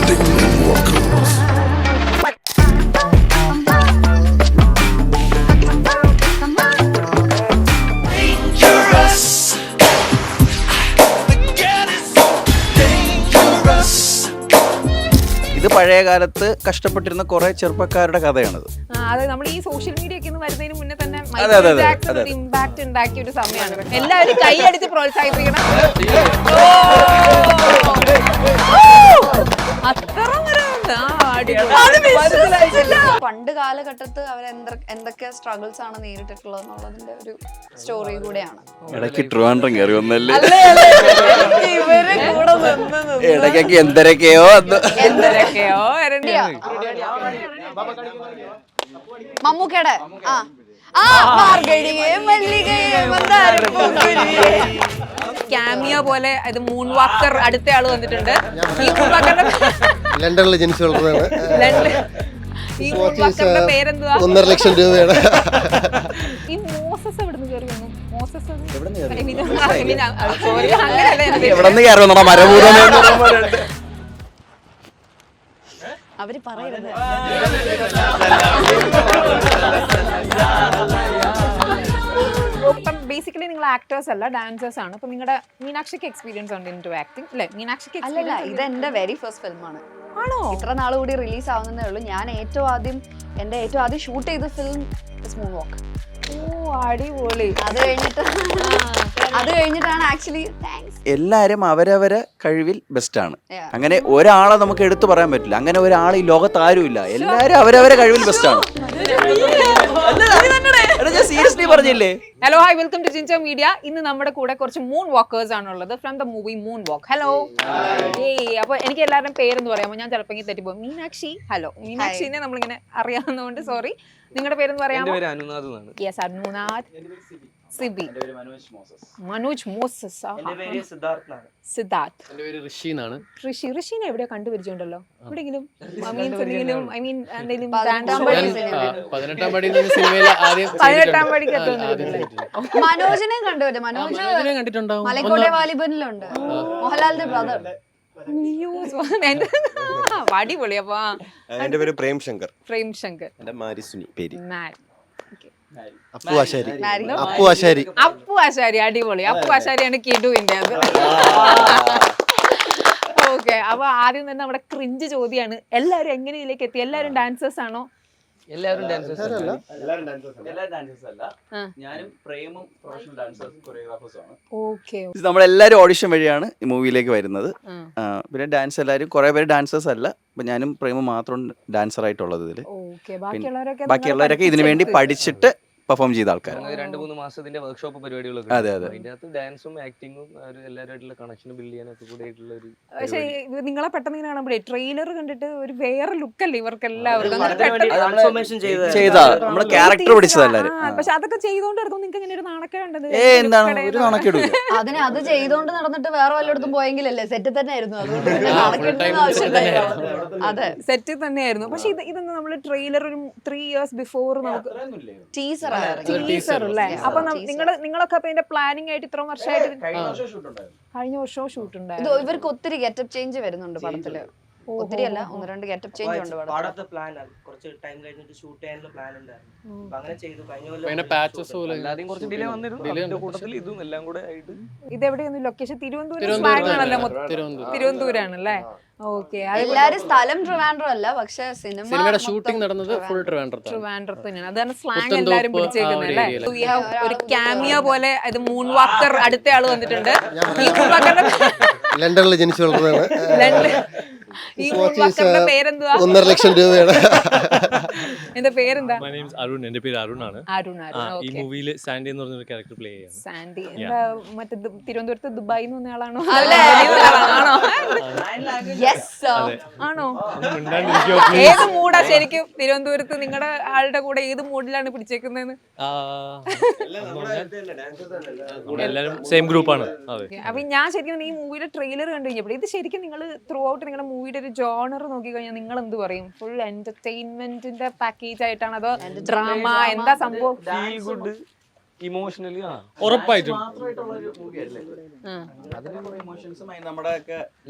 presenting Moonwalkers. ഇത് പഴയ കാലത്ത് കഷ്ടപ്പെട്ടിരുന്ന കുറെ ചെറുപ്പക്കാരുടെ കഥയാണത്. അതെ, നമ്മൾ ഈ സോഷ്യൽ മീഡിയ ഒക്കെ വരുന്നതിന് മുന്നേ തന്നെ അതെ. ഇമ്പാക്ട് ഉണ്ടാക്കിയ ഒരു സമയമാണ്. എല്ലാവരും കൈയടിച്ച് പ്രോത്സാഹിപ്പിക്കണം. അത്ര പണ്ട് കാലഘട്ടത്ത് അവർ എന്തൊക്കെ സ്ട്രഗിൾസ് ആണ് നേരിട്ടിട്ടുള്ളത് എന്നുള്ളതിന്റെ ഒരു സ്റ്റോറി കൂടെയാണ്. ഇടയ്ക്ക് ട്രിവാൻഡ്രം കയറി വന്നല്ലേ, ഇവരെ കൂടെ ഇടയ്ക്കൊക്കെ എന്തൊക്കെയോ മമ്മൂക്കയുടെ ക്യാമിയോ പോലെ ഇത് മൂൺ വാക്കർ അടുത്ത ആള് വന്നിട്ടുണ്ട്. ഈ മൂൺ വാക്കറിന്റെ ലണ്ടനിൽ ജനിച്ചു വളർന്നതാണ്. ഈ മൂൺ വാക്കറിന്റെ പേരെന്തുവാ? 1.5 ലക്ഷം രൂപയാണ്. ഈ മോസസ് എവിടുന്ന് കയറി വന്നു? മോസസ് എവിടെന്ന് കയറി വന്നോ? മരഭൂതം അവര് പറയരുത്. ബേസിക്കലി നിങ്ങൾ ആക്ടേഴ്സ് അല്ല, ഡാൻസേഴ്സ് ആണ്. അപ്പൊ നിങ്ങളുടെ മീനാക്ഷിക്ക് എക്സ്പീരിയൻസ് ഉണ്ട് ഇൻടു ആക്ടിങ് അല്ലേ? മീനാക്ഷിക്ക് അല്ലല്ല, ഇത് എന്റെ വെരി ഫസ്റ്റ് ഫിലിമാണ്. ആണോ? ഇത്ര നാൾ കൂടി റിലീസ് ആവുന്നതേ ഉള്ളൂ. ഞാൻ ഏറ്റവും ആദ്യം ഷൂട്ട് ചെയ്ത ഫിലിം മൂൺ വാക്ക്. ഓ, അടിപൊളി. അത് കഴിഞ്ഞിട്ടാണ് ആക്ച്വലി എല്ലാരും അവരവരെ കഴിവിൽ ബെസ്റ്റാണ്. അങ്ങനെ ഒരാളെ നമുക്ക് എടുത്തു പറയാൻ പറ്റില്ല. അങ്ങനെ ഒരാൾ ഈ ലോകത്ത് ആരുമില്ല. എല്ലാരും അവരവരെ കഴിവിൽ ബെസ്റ്റാണ്. സീരിയസ്ലി പറഞ്ഞില്ലേ? Hello, hi, welcome to Ginger Media. ഇന്ന് നമ്മുടെ കൂടെ കുറച്ച് മൂൺ വാക്കേഴ്സ് ആണുള്ളത് from the movie Moonwalk. Hello. അപ്പൊ എനിക്ക് എല്ലാവരുടെയും പേരെന്ന് പറയാമോ? ഞാൻ ചിലപ്പോൾ തെറ്റിപ്പോകും. മീനാക്ഷി. ഹലോ, മീനാക്ഷിനെ നമ്മളിങ്ങനെ അറിയാവുന്നതുകൊണ്ട് സോറി. നിങ്ങളുടെ പേരെന്ന് പറയാമോ? യെസ്, അനുനാഥ്. സിബി. മനോജ് മോസസ്. സിദ്ധാർത്ഥ്. ഋഷിനെ എവിടെയോ കണ്ടുപിടിച്ചിട്ടുണ്ടല്ലോ. എവിടെയെങ്കിലും ഐ മീൻ എന്തെങ്കിലും 18-ാം പടിക്ക് മനോജിനെ കണ്ടുവരും. മനോജ് മലക്കോട്ടെ വാലിബനിലുണ്ട്. മോഹൻലാലിന്റെ ബ്രദർ. അടിപൊളിയപ്പാ. എന്റെ പേര് പ്രേം ശങ്കർ. എന്റെ മാരിസുനി പേര്. അപ്പു ആശാരി. അടിപൊളി. അപ്പു ആശാരിയാണ് കിഡുവിന്റെ അത്. ഓക്കെ, അപ്പൊ ആദ്യം തന്നെ നമ്മുടെ ക്രിഞ്ച് ചോദ്യമാണ്. എല്ലാരും എങ്ങനെ ഇതിലേക്ക് എത്തി? എല്ലാരും ഡാൻസേഴ്സ് ആണോ? എല്ലാവരും ഡാൻസേഴ്സ് അല്ല. ഞാനും പ്രേമും പ്രൊഫഷണൽ ഡാൻസേഴ്സും കൊറിയോഗ്രാഫേഴ്സും ആണ്. ഓക്കെ, നമ്മളെല്ലാരും ഓഡിഷൻ വഴിയാണ് ഈ മൂവിയിലേക്ക് വരുന്നത്. പിന്നെ ഡാൻസ് എല്ലാവരും കുറെ പേര് ഡാൻസേഴ്സ് അല്ല. അപ്പൊ ഞാനും പ്രേമും മാത്രം ഡാൻസർ ആയിട്ടുള്ളത് ഇതില്. ബാക്കിയുള്ളവരൊക്കെ ഇതിനു വേണ്ടി പഠിച്ചിട്ട് പെർഫോം ചെയ്ത ആൾക്കാരാണ്. 2-3 മാസത്തിന്റെ വർക്ക്ഷോപ്പ് പരിപാടികളൊക്കെ. അതെ. അതിന്റെ അകത്ത് ഡാൻസും ആക്ടിങ്ങും എല്ലാവരുമായിട്ടുള്ള കണക്ഷൻ ബിൽഡ് ചെയ്യാനൊക്കെ കൂടെ ആയിട്ടുള്ള ഒരു. പക്ഷേ നിങ്ങളെ പെട്ടെന്ന് ഇങ്ങനെ കാണുമ്പോഴേ ട്രെയിലർ കണ്ടിട്ട് ഒരു വേറെ ലുക്കല്ലേ ഇവർക്ക് എല്ലാവർക്കും. നമ്മള് ക്യാരക്ടർ പിടിച്ചതല്ലാരും. പക്ഷെ അതൊക്കെ ചെയ്തോണ്ട് നടക്കും. നിങ്ങൾക്ക് ഇങ്ങനെ ഒരു നാണക്കേണ്ടത്? എന്താണ് ഒരു നാണക്കേട്? അത് ചെയ്തോണ്ട് നടന്നിട്ട് വേറെ വല്ലയിടത്തും പോയെങ്കിലല്ലേ? സെറ്റ് തന്നെ ആയിരുന്നു. അതുകൊണ്ട് അതെ, സെറ്റ് തന്നെയായിരുന്നു. പക്ഷെ ഇതൊന്ന് നമ്മള് ട്രെയിലർ ഒരു 3 years ബിഫോർ നമുക്ക് ടീസർ അല്ലേ? അപ്പൊ നിങ്ങളൊക്കെ അപ്പൊ ഇതിന്റെ പ്ലാനിങ് ആയിട്ട് ഇത്ര വർഷമായിട്ട്? കഴിഞ്ഞ വർഷവും ഷൂട്ട് ഉണ്ടായിരുന്നു. ഇവർക്ക് ഒത്തിരി ഗെറ്റപ്പ് ചേഞ്ച് വരുന്നുണ്ട് പടത്തില്. ഒത്തിരി അല്ല, 1-2 ഗെറ്റപ്പ് ചേഞ്ച് ഉണ്ട് പടത്തിൽ. കുറച്ച് ടൈം കഴിഞ്ഞിട്ട് ഷൂട്ട് ചെയ്യാനുള്ള പ്ലാൻ ഉണ്ടായിരുന്നു. അങ്ങനെ ചെയ്തു. കഴിഞ്ഞ കുറച്ച് ഡിലേ വന്നിരുന്നു. കൂട്ടത്തിൽ ഇതും എല്ലാം കൂടെ ആയിട്ട്. ഇതെവിടെയൊന്നും ലൊക്കേഷൻ? തിരുവനന്തപുരാണല്ലേ? ഓക്കെ. എല്ലാരും സ്ഥലം ട്രിവാൻഡ്രം അല്ല, പക്ഷെ സിനിമയുടെ ഷൂട്ടിംഗ് നടന്നത് ഫുൾ ട്രിവാൻഡ്രത്ത് തന്നെയാണ്. അതാണ് സ്ലാങ് എല്ലാരും പിടിച്ചേക്കുന്നത് അല്ലേ? ഒരു ക്യാമിയോ പോലെ ഇത് മൂൺ വാക്കർ അടുത്ത ആള് വന്നിട്ടുണ്ട്. ഈ മൂൺ വാക്കറിന്റെ ലണ്ടനിൽ ജനിച്ചു വളർന്നതാണ്. ഈ മൂൺ വാക്കറിന്റെ പേരെന്തുവാ? 1.5 ലക്ഷം രൂപയാണ്. എന്റെ പേരെന്താ? എന്റെ പേര് അരുണാണ്. ഈ മൂവിയിൽ സാൻഡി എന്ന് പറഞ്ഞൊരു ക്യാരക്ടർ പ്ലേ ചെയ്യാണ്. സാൻഡി മറ്റേ തിരുവനന്തപുരത്ത് ദുബായിൽ നിന്ന് വന്നയാളാണോ? ആണോ? ഏത് മൂടാ ശരിക്കും തിരുവനന്തപുരത്ത്? നിങ്ങളുടെ ആളുടെ കൂടെ ഏത് മൂഡിലാണ് പിടിച്ചേക്കുന്നതെന്ന്? എല്ലാവരും സെയിം ഗ്രൂപ്പാണ്. അപ്പൊ ഞാൻ ശരിക്കും ഈ മൂവിയുടെ ട്രെയിലർ കണ്ടു കഴിഞ്ഞപ്പോൾ ഇത് ശരിക്കും നിങ്ങൾ ത്രൂ ഔട്ട് നിങ്ങളുടെ മൂവിയുടെ ഒരു ജോണർ നോക്കി കഴിഞ്ഞാൽ നിങ്ങൾ എന്ത് പറയും? ഫുൾ എന്റർടൈൻമെന്റിന്റെ പാക്കേജ് ആയിട്ടാണ് അതോ ഡ്രാമ? എന്താ സംഭവം? ഇമോഷണലി ഉറപ്പായിട്ടും നമ്മുടെ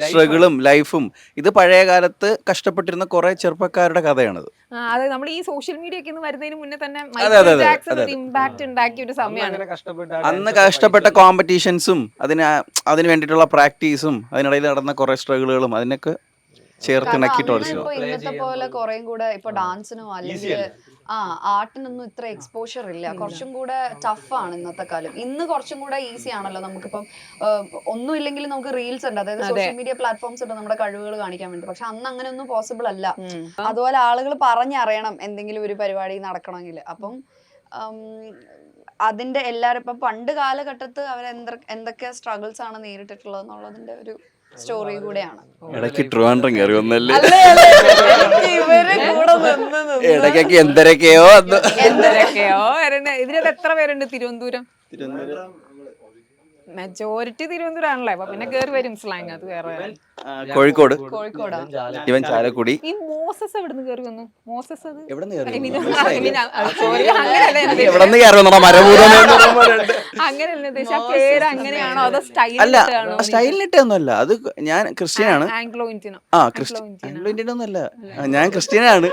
സ്ട്രഗിളും ലൈഫും ഇത് പഴയ കാലത്ത് കഷ്ടപ്പെട്ടിരുന്ന കുറെ ചെറുപ്പക്കാരുടെ കഥയാണത്. അതെ, നമ്മൾ ഈ സോഷ്യൽ മീഡിയ ഒക്കെ വരുന്നതിന് മുന്നേ തന്നെ അതെ, അതെ, മൈക്കിൾ ജാക്സൺ അതെ. ഒരു ഇമ്പാക്ട് ഉണ്ടാക്കിയ ഒരു സമയമാണ്. അന്ന് കഷ്ടപ്പെട്ട കോമ്പറ്റീഷൻസും അതിന് വേണ്ടിയിട്ടുള്ള പ്രാക്ടീസും അതിനിടയിൽ നടന്ന കുറെ സ്ട്രഗിളുകളും അതിനൊക്കെ ചേർത്തിണക്കിയിട്ടുള്ള സിനിമ. ഇപ്പൊ ഇന്നത്തെ പോലെ കുറേം കൂടെ ഇപ്പൊ ഡാൻസിനോ അല്ലെങ്കിൽ ആർട്ടിനൊന്നും ഇത്ര എക്സ്പോഷർ ഇല്ല. കുറച്ചും കൂടെ ടഫാണ് ഇന്നത്തെ കാലം. ഇന്ന് കുറച്ചും കൂടെ ഈസി ആണല്ലോ. നമുക്കിപ്പം ഒന്നും ഇല്ലെങ്കിൽ നമുക്ക് റീൽസ് ഉണ്ട്, അതായത് സോഷ്യൽ മീഡിയ പ്ലാറ്റ്ഫോംസ് ഉണ്ട് നമ്മുടെ കഴിവുകൾ കാണിക്കാൻ വേണ്ടി. പക്ഷെ അന്ന് അങ്ങനെ ഒന്നും പോസിബിൾ അല്ല. അതുപോലെ ആളുകൾ പറഞ്ഞറിയണം എന്തെങ്കിലും ഒരു പരിപാടി നടക്കണമെങ്കിൽ. അപ്പം അതിന്റെ എല്ലാവരും ഇപ്പം പണ്ട് കാലഘട്ടത്ത് അവർ എന്തൊക്കെ സ്ട്രഗിൾസ് ആണ് നേരിട്ടിട്ടുള്ളത് എന്നുള്ളതിന്റെ ഒരു സ്റ്റോറി കൂടെയാണ്. ഇടയ്ക്ക് ട്രിവാൻഡ്രം കയറി വന്നല്ലേ, ഇവര് കൂടെ ഇടയ്ക്കൊക്കെ എന്തൊക്കെയോ എന്തൊക്കെയോ ഇതിനകത്ത് എത്ര പേരുണ്ട്? തിരുവനന്തപുരം മെജോറിറ്റി തിരുവനന്തപുരം ആണല്ലേ, അപ്പൊ പിന്നെ കേറി വരും സ്ലാങ്. അത് വേറെ കോഴിക്കോട്, കോഴിക്കോടാ. ഇവൻ ചാലക്കുടി. ഈ മോസസ് എവിടുന്ന് കേറി വന്നു? മോസസ് അത് എവിടുന്ന് അങ്ങനെയല്ല ഉദ്ദേശിച്ച പേര് അങ്ങനെയാണോ അതോ അല്ല, സ്റ്റൈൽ? സ്റ്റൈലിനിട്ട് ഒന്നുമല്ല. അത് ഞാൻ ക്രിസ്ത്യനാണ്. ആംഗ്ലോ ഇന്ത്യനോ? ആംഗ്ലോ ഇന്ത്യൻ ഒന്നുമല്ല, ഞാൻ ക്രിസ്ത്യനാണ്.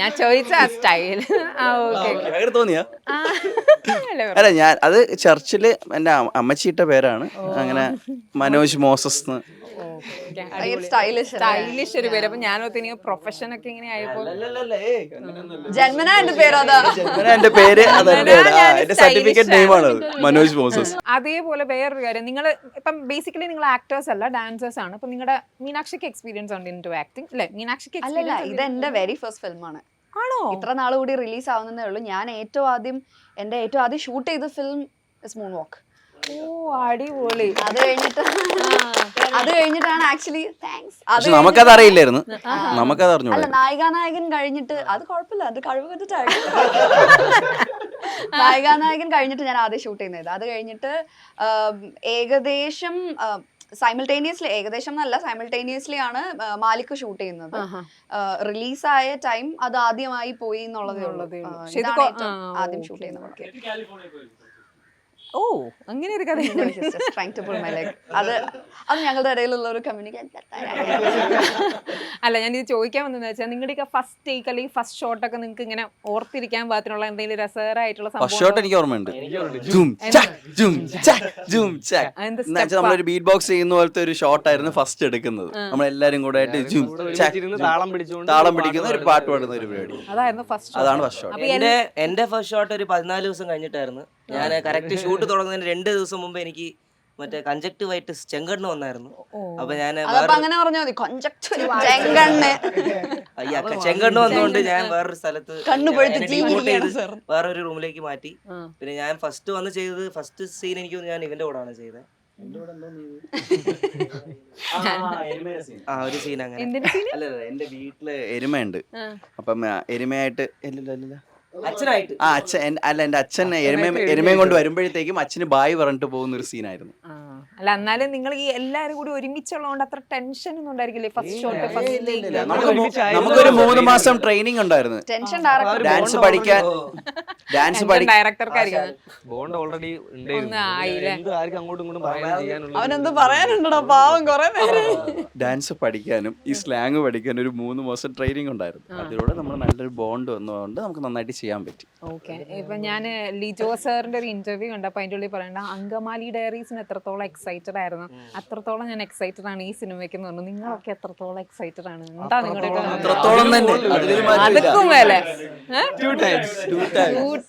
ഞാൻ ചോദിച്ച സ്റ്റൈൽ തോന്നിയാ? അല്ല, ഞാൻ അത് ചർച്ചില് എന്റെ അമ്മച്ചിയിട്ട പേരാണ്. അങ്ങനെ മനോജ് മോസസ് സ്റ്റൈലിഷ് ഒരു പേര്. അപ്പൊ ഞാൻ പ്രൊഫഷൻ ഒക്കെ ഇങ്ങനെ ആയപ്പോ ജന്മനാ എന്റെ പേര് അതാ. എന്റെ പേര് എന്റെ സർട്ടിഫിക്കറ്റ് നെയിമാണ് മനോജ് മോസസ്. അതേപോലെ വേറൊരു കാര്യം, നിങ്ങൾ ഇപ്പം ബേസിക്കലി നിങ്ങൾ ആക്ടേഴ്സ് അല്ല, ഡാൻസേഴ്സ് ആണ്. അപ്പൊ നിങ്ങളുടെ മീനാക്ഷിക്ക് എക്സ്പീരിയൻസ് ഉണ്ട് ഇൻ ടു ആക്ടിങ് അല്ലെ? മീനാക്ഷിക്ക് അല്ലല്ല, ഇത് എന്റെ വെരി ഫസ്റ്റ് ഫിലിമാണ്. ആണോ? ഇത്ര നാൾ കൂടി റിലീസ് ആവുന്നതേ ഉള്ളൂ. ഞാൻ ഏറ്റവും ആദ്യം ഷൂട്ട് ചെയ്ത ഫിലിം ഇസ് മൂൺ വാക്ക്. ഓ, അടിപൊളി. അത് കഴിഞ്ഞിട്ടാണ് ആക്ച്വലി താങ്ക്സ്. നമുക്കത് അറിയില്ലായിരുന്നു, നമുക്കത് അറിഞ്ഞു. അല്ല, നായികാനായകൻ കഴിഞ്ഞിട്ട് അത് കുഴപ്പമില്ല, അത് കഴിവ് കണ്ടിട്ടാണ്. നായികാനായകൻ കഴിഞ്ഞിട്ട് ഞാൻ ആദ്യം ഷൂട്ട് ചെയ്യുന്നത്. അത് കഴിഞ്ഞിട്ട് ഏകദേശം സൈമിൾട്ടേനിയസ്ലി ആണ് മാലിക് ഷൂട്ട് ചെയ്യുന്നത്. റിലീസായ ടൈം അത് ആദ്യമായി പോയി എന്നുള്ളതേ ഉള്ളൂ. ആദ്യം ഷൂട്ട് ചെയ്യുന്നത്. ഓ, അങ്ങനെ ഒരു കഥ. അത് ഞങ്ങളുടെ ഇടയിലുള്ള ഒരു കമ്മ്യൂണിക്കേഷൻ. അല്ല, ഞാനിത് ചോദിക്കാൻ വന്നതെന്ന് വെച്ചാൽ നിങ്ങളുടെയൊക്കെ ഫസ്റ്റ് ടേക്ക് അല്ലെങ്കിൽ ഫസ്റ്റ് ഷോട്ട് ഒക്കെ നിങ്ങൾക്ക് ഇങ്ങനെ ഓർത്തിരിക്കാൻ പാകത്തിനുള്ള എന്തെങ്കിലും രസകരമായിട്ടുള്ള ഫസ്റ്റ് ഷോട്ട് എനിക്ക് ഓർമ്മയുണ്ട്. നമ്മളൊരു ബീറ്റ് ബോക്സ് ചെയ്യുന്ന പോലത്തെ ഒരു ഷോട്ടായിരുന്നു ഫസ്റ്റ് എടുക്കുന്നത്. നമ്മളെല്ലാരും കൂടെ ആയിട്ട് താളം പിടിക്കുന്ന ഒരു പാട്ട് പാടുന്ന ഒരു പരിപാടി. അതായിരുന്നു ഫസ്റ്റ് ഷോട്ട്. എന്റെ ഫസ്റ്റ് ഷോട്ട് ഒരു 14 ദിവസം കഴിഞ്ഞിട്ടായിരുന്നു. ഞാൻ കറക്റ്റ് ഷൂട്ട് തുടങ്ങുന്നതിന് 2 ദിവസം മുമ്പ് എനിക്ക് മറ്റേ കൺജക്റ്റീവായിട്ട് ചെങ്കണ്ണ് വന്നായിരുന്നു. അപ്പൊ ഞാൻ അങ്ങനെ പറഞ്ഞാൽ മതി, ചെങ്കണ്ണ് വന്നുകൊണ്ട് ഞാൻ വേറൊരു സ്ഥലത്ത് വേറൊരു റൂമിലേക്ക് മാറ്റി. പിന്നെ ഞാൻ ഫസ്റ്റ് വന്ന് ചെയ്തത് ഫസ്റ്റ് സീൻ എനിക്ക് ഞാൻ ഇവന്റെ കൂടാണ് ചെയ്തത്. ഒരു സീൻ അങ്ങനെ. അല്ല, എന്റെ വീട്ടില് എരുമയുണ്ട്. അപ്പം എരുമയായിട്ട് അച്ഛനായിട്ട് എന്റെ അച്ഛൻ എരുമയും കൊണ്ട് വരുമ്പോഴത്തേക്കും അച്ഛന് ബായ് പറഞ്ഞിട്ട് പോകുന്ന ഒരു സീനായിരുന്നു. അല്ല, എന്നാലും നിങ്ങൾ ഈ എല്ലാരും കൂടി ഒരുമിച്ചുള്ളതുകൊണ്ട് അത്ര ടെൻഷൻ ഒന്നും ഉണ്ടായിരിക്കില്ലേ? ഫസ്റ്റ് ഷോട്ട് നമുക്കൊരു 3 മാസം ട്രെയിനിങ് ഉണ്ടായിരുന്നു. ഡാൻസ് പഠിക്കാൻ ഡയറക്ടർക്കായിരിക്കും ബോണ്ട് ഓൾറെഡി അങ്ങോട്ടും ഇങ്ങോട്ടും അവനെന്ത് പറയാനുണ്ടോ പാവം കുറെ പേര്. ഡാൻസ് പഠിക്കാനും ഈ സ്ലാങ് പഠിക്കാനും ഒരു 3 മാസം ട്രെയിനിങ് ഉണ്ടായിരുന്നു. അതിലൂടെ നമ്മൾ നല്ലൊരു ബോണ്ട് വന്നതുകൊണ്ട് നമുക്ക് നന്നായിട്ട് ചെയ്യാൻ പറ്റി. ഓക്കെ, ഇപ്പൊ ഞാൻ ലിജോ സാറിന്റെ ഒരു ഇന്റർവ്യൂ കണ്ടപ്പോ അതിന്റെ ഉള്ളിൽ പറയണ്ട അങ്കമാലി ഡയറീസിന് എത്രത്തോളം എക്സൈറ്റഡ് ആയിരുന്നു, അത്രത്തോളം ഞാൻ എക്സൈറ്റഡ് ആണ് ഈ സിനിമയ്ക്ക് എന്ന് പറഞ്ഞു. നിങ്ങളൊക്കെ എത്രത്തോളം എക്സൈറ്റഡ് ആണ്? എന്താ നിങ്ങളുടെ അതൊക്കെ മേലെ 2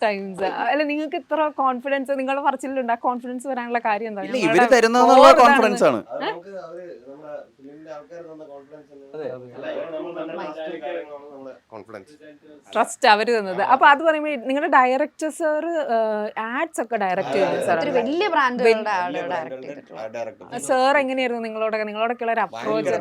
ടൈംസ്? അല്ല, നിങ്ങൾക്ക് ഇത്ര കോൺഫിഡൻസ് നിങ്ങളുടെ പറച്ചിലുണ്ട്. ആ കോൺഫിഡൻസ് വരാനുള്ള കാര്യം എന്താ? ഇവര് തരുന്ന കോൺഫിഡൻസ് ആണ്. ട്രസ്റ്റ് അവര് തന്നത്. അപ്പൊ അത് പറയുമ്പോ നിങ്ങളുടെ ഡയറക്ടർ സാർ ആഡ്സ് ഒക്കെ ഡയറക്ട് ചെയ്യുന്നത് വലിയ ബ്രാൻഡ് സാർ എങ്ങനെയായിരുന്നു നിങ്ങളോടൊക്കെ ഉള്ള ഒരു അപ്രോച്ച്?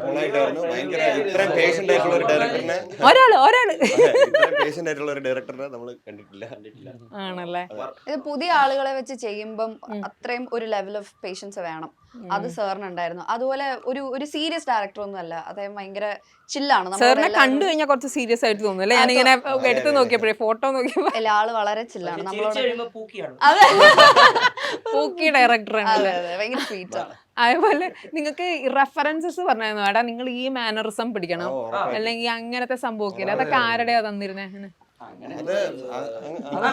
ആണല്ലേ. ഇത് പുതിയ ആളുകളെ വെച്ച് ചെയ്യുമ്പം അത്രയും ഒരു ലെവൽ ഓഫ് പേഷ്യൻസ് വേണം. അത് സാറിനുണ്ടായിരുന്നു. അതുപോലെ ഒരു സീരിയസ് ഡയറക്ടർ ഒന്നും അല്ല, അദ്ദേഹം ഭയങ്കര ചില്ലാണ്. സാറിനെ കണ്ടു കഴിഞ്ഞാൽ കുറച്ച് സീരിയസ് ആയിട്ട് തോന്നുന്നു അല്ലേ? ഞാനിങ്ങനെ എടുത്ത് നോക്കിയപ്പോഴേ ഫോട്ടോ നോക്കിയപ്പോ എല്ലാ ആള് വളരെ ചില്ലാണ്. നമ്മളോട് പൂക്കിയാണ്. അതെ പൂക്കി ഡയറക്ടറാണ്. അതെ അതെ, ഭയങ്കര സ്വീറ്റ് ആണ്. അതേപോലെ നിങ്ങൾക്ക് റെഫറൻസസ് പറഞ്ഞായിരുന്നു എടാ നിങ്ങൾ ഈ മാനറിസം പിടിക്കണം അല്ലെങ്കിൽ അങ്ങനത്തെ സംഭവമൊക്കെ ഇല്ലേ? അതൊക്കെ ആരുടെയാ തന്നിരുന്നേ?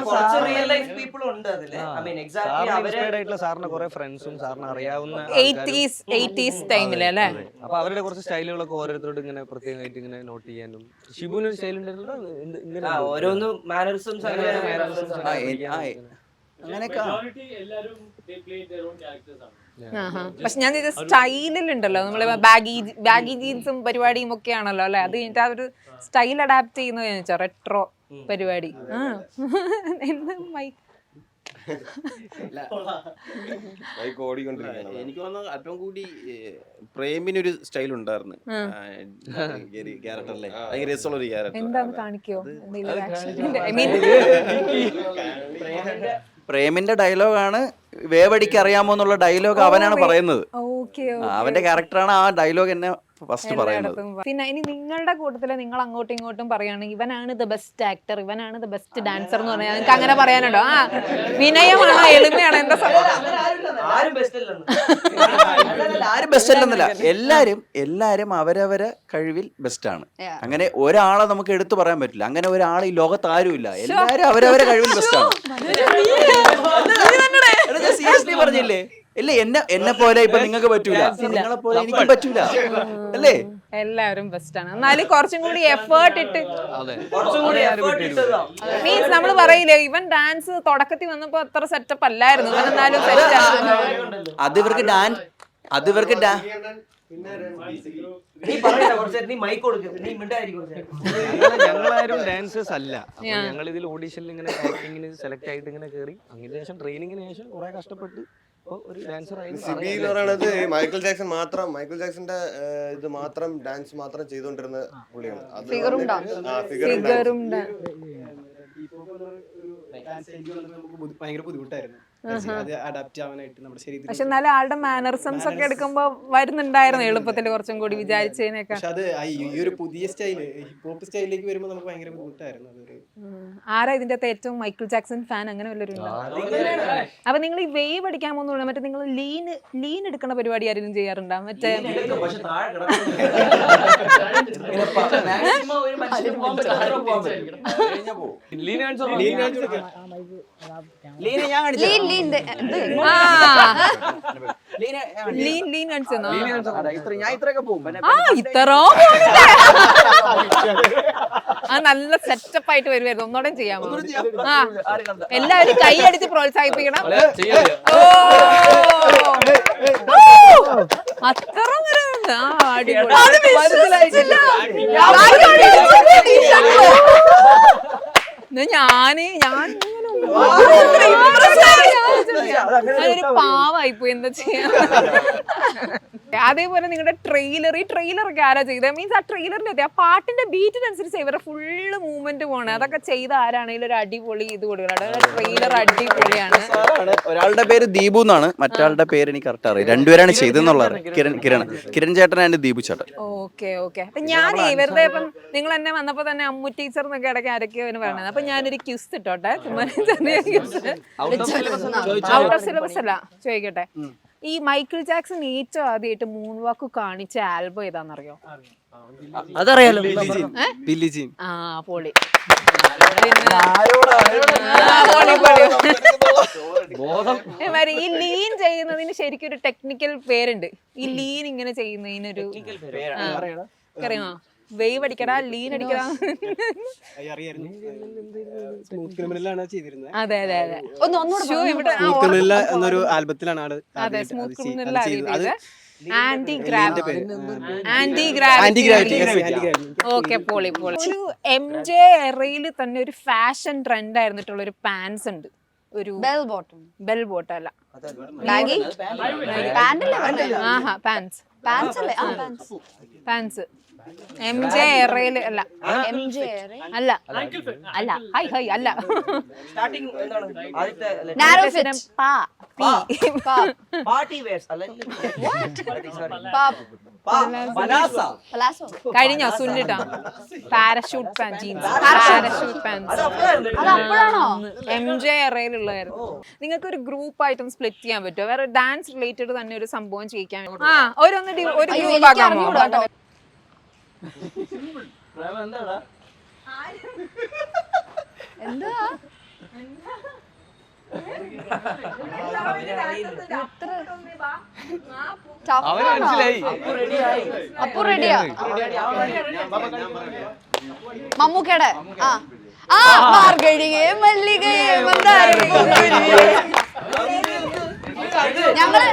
കുറച്ച് റിയൽ ലൈഫ് പീപ്പിൾ ഉണ്ട് അതില്. ഐ മീൻ എക്സാക്ട്ലി അവരെ ആയിട്ടുള്ള സാറിന് കുറെ ഫ്രണ്ട്സും സാറിന് അറിയാവുന്ന 80s ടൈമില് അല്ലേ? അപ്പൊ അവരുടെ കുറച്ച് സ്റ്റൈലുകളൊക്കെ ഓരോരുത്തരോട് ഇങ്ങനെ പ്രത്യേകമായിട്ട് ഇങ്ങനെ നോട്ട് ചെയ്യാനും. ഷിബുവിന് ഒരു സ്റ്റൈൽ ഉണ്ടായിരുന്നല്ലോ, ഇങ്ങനെ ഓരോന്ന് മാനറിസംസ് അങ്ങനെയൊക്കെ പക്ഷെ ഞാൻ ഇത് സ്റ്റൈലിലുണ്ടല്ലോ നമ്മള് ബാഗി ജീൻസും പരിപാടിയും ഒക്കെ ആണല്ലോ അല്ലെ? അത് കഴിഞ്ഞിട്ട് ആ ഒരു സ്റ്റൈൽ അഡാപ്റ്റ് ചെയ്യുന്നത് ഞാൻ വെച്ചാ റെട്രോ പരിപാടി. എന്താ മൈക്ക് എനിക്ക് തോന്നുന്നു അല്പം കൂടി പ്രേമിനൊരു സ്റ്റൈൽ ഉണ്ടായിരുന്നു ക്യാരക്ടറിലെ. ഭയങ്കര രസമുള്ള ഒരു ക്യാരക്ടർ. എന്താന്ന് കാണിക്കോ? എന്തെങ്കിലും ഐ മീൻ പ്രേമിന്റെ ഡയലോഗാണ് വേവടിക്ക് അറിയാമോ എന്നുള്ള ഡയലോഗ് അവനാണ് പറയുന്നത്. ഓക്കെ അവന്റെ ക്യാരക്ടറാണ് ആ ഡയലോഗ് എന്നെ ഫസ്റ്റ് പറയുന്നത്. പിന്നെ ഇനി നിങ്ങളുടെ കൂട്ടത്തില് നിങ്ങൾ അങ്ങോട്ടും ഇങ്ങോട്ടും പറയുകയാണെങ്കിൽ ഇവനാണ് ദ ബെസ്റ്റ് ആക്ടർ, ഇവനാണ് ദ ബെസ്റ്റ് ഡാൻസർ എന്ന് പറഞ്ഞാൽ നിങ്ങൾക്ക് അങ്ങനെ പറയാനുണ്ടോ? ആ വിനയമാണോ എളിമയാണോ എന്താ ആരും ബെസ്റ്റ് അല്ലെന്ന്. ആരും ബെസ്റ്റ് അല്ലെന്നല്ല, എല്ലാരും അവരവരെ കഴിവിൽ ബെസ്റ്റ് ആണ്. അങ്ങനെ ഒരാളെ നമുക്ക് എടുത്തു പറയാൻ പറ്റില്ല. അങ്ങനെ ഒരാൾ ഈ ലോകത്ത് ആരുമില്ല. എല്ലാരും അവരവരെ കഴിവിൽ ബെസ്റ്റ് ആണ്. സീരിയസ്ലി പറഞ്ഞില്ലേ? ഇല്ല എന്നെ പോലെ ഇപ്പൊ നിങ്ങൾക്ക് പറ്റൂല, നിങ്ങളെ പോലെ എനിക്ക് പറ്റൂല അല്ലേ? എല്ലാവരും ബെസ്റ്റ് ആണ്. എന്നാലും കുറച്ചും കൂടി എഫേർട്ട് ഇട്ട് മീൻസ് നമ്മൾ പറയില്ലേ ഇവൻ ഡാൻസ് തുടക്കത്തിൽ വന്നപ്പോ അത്ര സെറ്റപ്പ് അല്ലായിരുന്നു, എന്നാലും ഞങ്ങളാരും ഡാൻസേഴ്സ് അല്ല. ഞങ്ങൾ ഇതിൽ ഓഡീഷനിൽ ഇങ്ങനെ ആക്ടിങ്ങിന് സെലക്ട് ആയിട്ട് ഇങ്ങനെ കയറി. അതിന് ശേഷം ട്രെയിനിങ്ങിന് ശേഷം കുറെ കഷ്ടപ്പെട്ട് ഒരു ഡാൻസർ ആയി. സിബി എന്ന് പറയുന്നത് മൈക്കിൾ ജാക്സന്റെ ഇത് മാത്രം ഡാൻസ് മാത്രം ചെയ്തുകൊണ്ടിരുന്ന പുള്ളിയാണ്. ഭയങ്കര ബുദ്ധിമുട്ടായിരുന്നു അത് അഡാപ്റ്റ് ആവാനായിട്ട് നമ്മുടെ ശരീരത്തിൽ. പക്ഷെ എന്നാലും ആളുടെ മാനറിസംസ് ഒക്കെ എടുക്കുമ്പോ വരുന്നുണ്ടായിരുന്നു എളുപ്പത്തിൽ കുറച്ചും കൂടി വിചാരിച്ചതിനൊക്കെ. പക്ഷെ അത് ഈ ഒരു പുതിയ സ്റ്റൈല് ഹിപ്പ് ഹോപ്പ് സ്റ്റൈലിലേക്ക് വരുമ്പോൾ നമുക്ക് ഭയങ്കര ബുദ്ധിമുട്ടായിരുന്നു. അതൊരു ആരാ ഇതിന്റെ അകത്ത് ഏറ്റവും മൈക്കിൾ ജാക്സൺ ഫാൻ അങ്ങനെ വല്ലൊരു ഉണ്ടോ? അപ്പൊ നിങ്ങൾ ഈ വേവ് അടിക്കാൻ പോകുന്ന മറ്റേ നിങ്ങൾ ലീൻ എടുക്കുന്ന പരിപാടി ആരെങ്കിലും ചെയ്യാറുണ്ടോ? മറ്റേ നല്ല സെറ്റപ്പ് ആയിട്ട് വരുമായിരുന്നു. ഒന്നോടെ ചെയ്യാമോ? ആ എല്ലാവരും കൈ അടിച്ച് പ്രോത്സാഹിപ്പിക്കണം. അത്ര വരുന്നുണ്ട്. ആ അടിപൊളി. ഞാനൊരു പാവായിപ്പോയി, എന്താ ചെയ്യാ. അതേപോലെ നിങ്ങളുടെ ട്രെയിലറൊക്കെ ആരാ ചെയ്തത്? മീൻസ് ആ ട്രെയിലറിന്റെ ആ പാട്ടിന്റെ ബീറ്റിനനുസരിച്ച് ഇവരുടെ ഫുള്ള് മൂവ്മെന്റ് പോണേ. അതൊക്കെ ചെയ്ത ആരാണെങ്കിലും ഒരു അടിപൊളി ഇത് കൊടുക്കണം. ട്രെയിലർ അടിപൊളിയാണ്. ഒരാളുടെ പേര് ദീപു എന്നാണ്, മറ്റാളുടെ പേര് എനിക്ക് കറക്റ്റ് അറിയാം. രണ്ടുപേരാണ് ചെയ്തെന്നുള്ളത്. കിരൺ ചേട്ടൻ ആൻഡ് ദീപു ചേട്ടൻ. ഓക്കെ. അപ്പൊ ഞാൻ വെറുതെ ഇപ്പം നിങ്ങൾ എന്നെ വന്നപ്പോ തന്നെ അമ്മു ടീച്ചർ എന്നൊക്കെ ഇടയ്ക്ക് ആരൊക്കെയോ പറയുന്നത്. അപ്പൊ ഞാനൊരു ക്യൂസ് ഇട്ടോട്ടെ, ഔട്ട് ഓഫ് സിലബസ് അല്ല, ചോദിക്കട്ടെ. ഈ മൈക്കിൾ ജാക്സൺ ഏറ്റവും ആദ്യമായിട്ട് മൂൺ വാക്ക് കാണിച്ച ആൽബം ഏതാണെന്നറിയോ? അതറിയാലോ, ബില്ലി ജീൻ. ആ പൊളി. ഈ ലീൻ ചെയ്യുന്നതിന് ശരിക്കും ഒരു ടെക്നിക്കൽ പേരുണ്ട്. ഈ ലീൻ ഇങ്ങനെ ചെയ്യുന്നതിനൊരു അറിയാമോ? വേവ് അടിക്കടാ, ലീൻ അടിക്കടാ. സ്മൂത്ത് ക്രിമിനലാണ് ചെയ്തിരുന്നത്. അതെ എന്നൊരു ആൽബത്തിലാണ് ആള്. അതെ, സ്മൂത്ത് ക്രിമിനൽ ആന്റി ഓക്കെ പൊളി. ഒരു MJ എറയിൽ തന്നെ ഒരു ഫാഷൻ ട്രെൻഡ് ആയിരുന്നിട്ടുള്ള ഒരു പാൻസ് ഉണ്ട്, ഒരു ബെൽ ബോട്ടം അല്ല, പാൻസ് പാൻസ് അല്ലേ? ആ പാൻസ്. ഫാൻസ് MJ എറയില് അല്ല MJ അല്ല അല്ല ഹൈ ഹൈ അല്ല സ്റ്റാർട്ടിങ് എന്താണ് ആദ്യത്തെ നാരോ ഫിറ്റ്. പാ പി പാർട്ടി വേഴ്സ് അല്ല പലാസോ. കഴിഞ്ഞോ സുല്ലിട്ടാ parachute pant jeans parachute pants അത് അപ്പോഴാണോ? MJ എറയിലുള്ളതായിരുന്നു. നിങ്ങൾക്ക് ഒരു ഗ്രൂപ്പ് ആയിട്ടും സ്പ്ലിറ്റ് ചെയ്യാൻ പറ്റുമോ? വേറെ ഡാൻസ് റിലേറ്റഡ് തന്നെ ഒരു സംഭവം ചെയ്യിക്കാൻ ആ ഒരു ഗ്രൂപ്പ് ആക്കാമോ? എന്താ അപ്പു റെഡിയാ? മമ്മൂക്കയുടെ ആ മാർഗഴിയെ മല്ലികയെ ഞങ്ങള്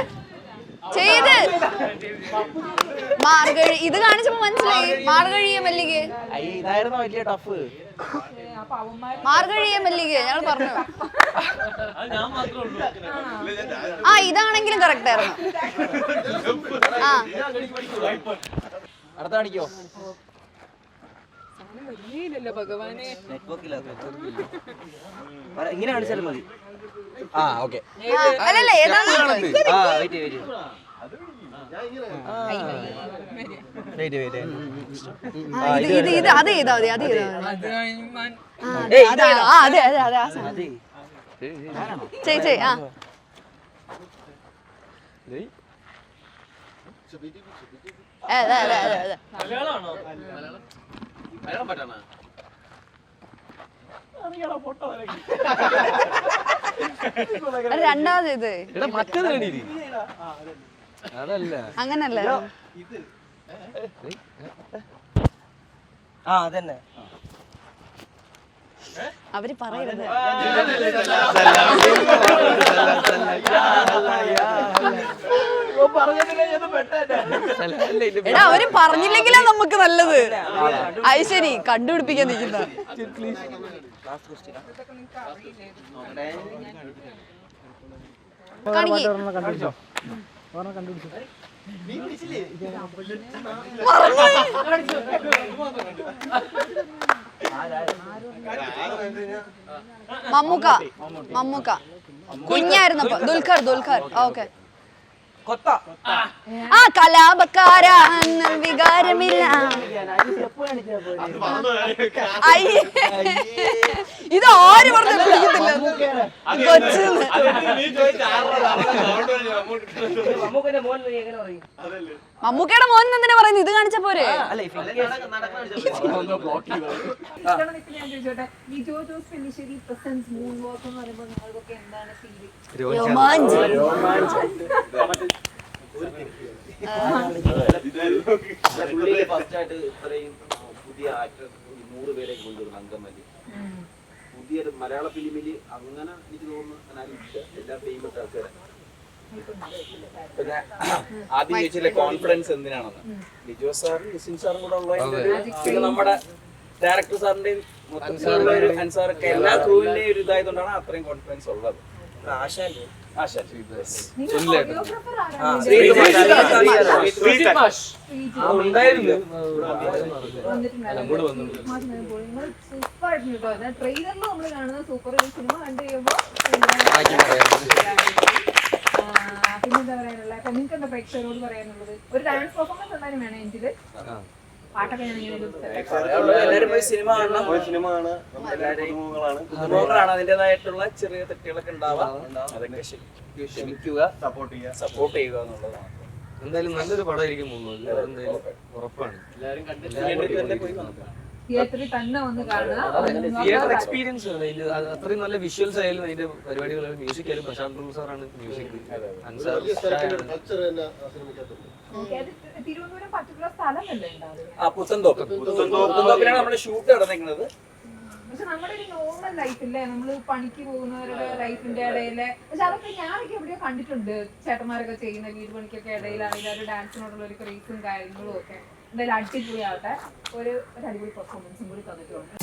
ചെയ്ത് മാർഗഴി ഇത് കാണിച്ചപ്പോ മനസ്സിലായി. മാർഗഴിയെ മല്ലികയെ ഇതായിരുന്നു വലിയ ടഫ്. മാർഗഴിയെ മല്ലികയെ ഞങ്ങൾ പറഞ്ഞു. ആ ഇതാണെങ്കിലും കറക്റ്റ് ആയിരുന്നു. ആ അടുത്ത കാണിക്കോ? ഇങ്ങനെ കാണിച്ചാലും മതി. ഓക്കെ. അല്ലല്ല ഏതാണ് ഇത് അത് ചെയ്താ മതി. അത് ചെയ്താ മതി. അതെ അതെ അതെ ആ സാധനം ചെയ് ആ അതെ അതെ അതെ അതെ. രണ്ടാമത് ഇത് അങ്ങനല്ല അതന്നെ അവര് പറയരുത്. എടാ അവര് പറഞ്ഞില്ലെങ്കിലാ നമുക്ക് നല്ലത്. അത് ശരി കണ്ടുപിടിപ്പിക്കാൻ നിൽക്കുന്ന മമ്മൂക്ക. മമ്മൂക്ക കുഞ്ഞായിരുന്നപ്പോ ദുൽഖർ. ഓക്കെ. ആ കലാപക്കാര വികാരമില്ല. ഇത് ആര് പറഞ്ഞു മമ്മൂക്കയുടെ മോൻ എന്തിനാ പറയുന്നത്? ഇത് കാണിച്ച പോരെ? പുതിയ ആക്ടർ 100 പേരെ കൊണ്ടുവരുന്നു അങ്കമലി. പുതിയൊരു മലയാള ഫിലിമില് അങ്ങനെ എനിക്ക് തോന്നുന്നു എല്ലാ ഫേമസ് ആൾക്കാരും. ആദ്യം ചോദിച്ചില്ലേ കോൺഫിഡൻസ് എന്തിനാണെന്ന്. ലിജോ സാറും നിസിൻ സാറും കൂടെ ഉള്ള നമ്മുടെ ഡയറക്ടർ സാറിന്റെയും അൻസാറൊക്കെ എല്ലാ ക്രൂവിന്റെയും ഒരു ഇതായതുകൊണ്ടാണ് അത്രയും കോൺഫിഡൻസ് ഉള്ളത്. പിന്നെന്താ പറയാനുള്ള നിങ്ങൾക്ക് എന്താ പ്രേക്ഷകരോട് പറയാനുള്ളത്? ഒരു ഡാൻസ് പെർഫോമൻസ് എന്തായാലും വേണം എങ്കില് പാട്ടൊക്കെ കുടുംബങ്ങളാണ് അതിൻ്റെതായിട്ടുള്ള ചെറിയ തെറ്റുകളൊക്കെ ഉണ്ടാവാം. അതൊക്കെ ക്ഷമിക്കുക, സപ്പോർട്ട് ചെയ്യുക എന്നുള്ളതാണ്. എന്തായാലും നല്ലൊരു പടമായിരിക്കും പോകുന്നത്. എന്തായാലും ഉറപ്പാണ്. തിയേറ്ററിൽ തന്നെ വന്ന് കാണുക. തിയേറ്റർ എക്സ്പീരിയൻസ് അത്രയും നല്ല വിഷ്വൽസ് ആയാലും അതിന്റെ പരിപാടികളായാലും മ്യൂസിക് ആയാലും പ്രശാന്ത് പ്രഭു സാറാണ് മ്യൂസിക്. തിരുവനന്തപുരം പർട്ടിക്കുലർ സ്ഥലമല്ലേ പുത്തൻതോപ്പിലാണ് നമ്മുടെ ഷൂട്ട് നടന്നിരിക്കുന്നത്. പക്ഷെ നമ്മുടെ ഒരു നോർമൽ ലൈഫില്ലേ നമ്മള് പണിക്ക് പോകുന്നവരുടെ ലൈഫിന്റെ ഇടയില് പക്ഷെ അതൊക്കെ ഞാനൊക്കെ എവിടെയോ കണ്ടിട്ടുണ്ട്. ചേട്ടന്മാരൊക്കെ ചെയ്യുന്ന വീട് പണിക്കൊക്കെ ഇടയിലാണെങ്കിൽ ഒരു ഡാൻസിനോടുള്ള ഒരു ക്രേസും കാര്യങ്ങളും ഒക്കെ. എന്തായാലും അടിപൊളിയാവട്ടെ. ഒരു അടിപൊളി പെർഫോമൻസും കൂടി തന്നിട്ടുണ്ട്.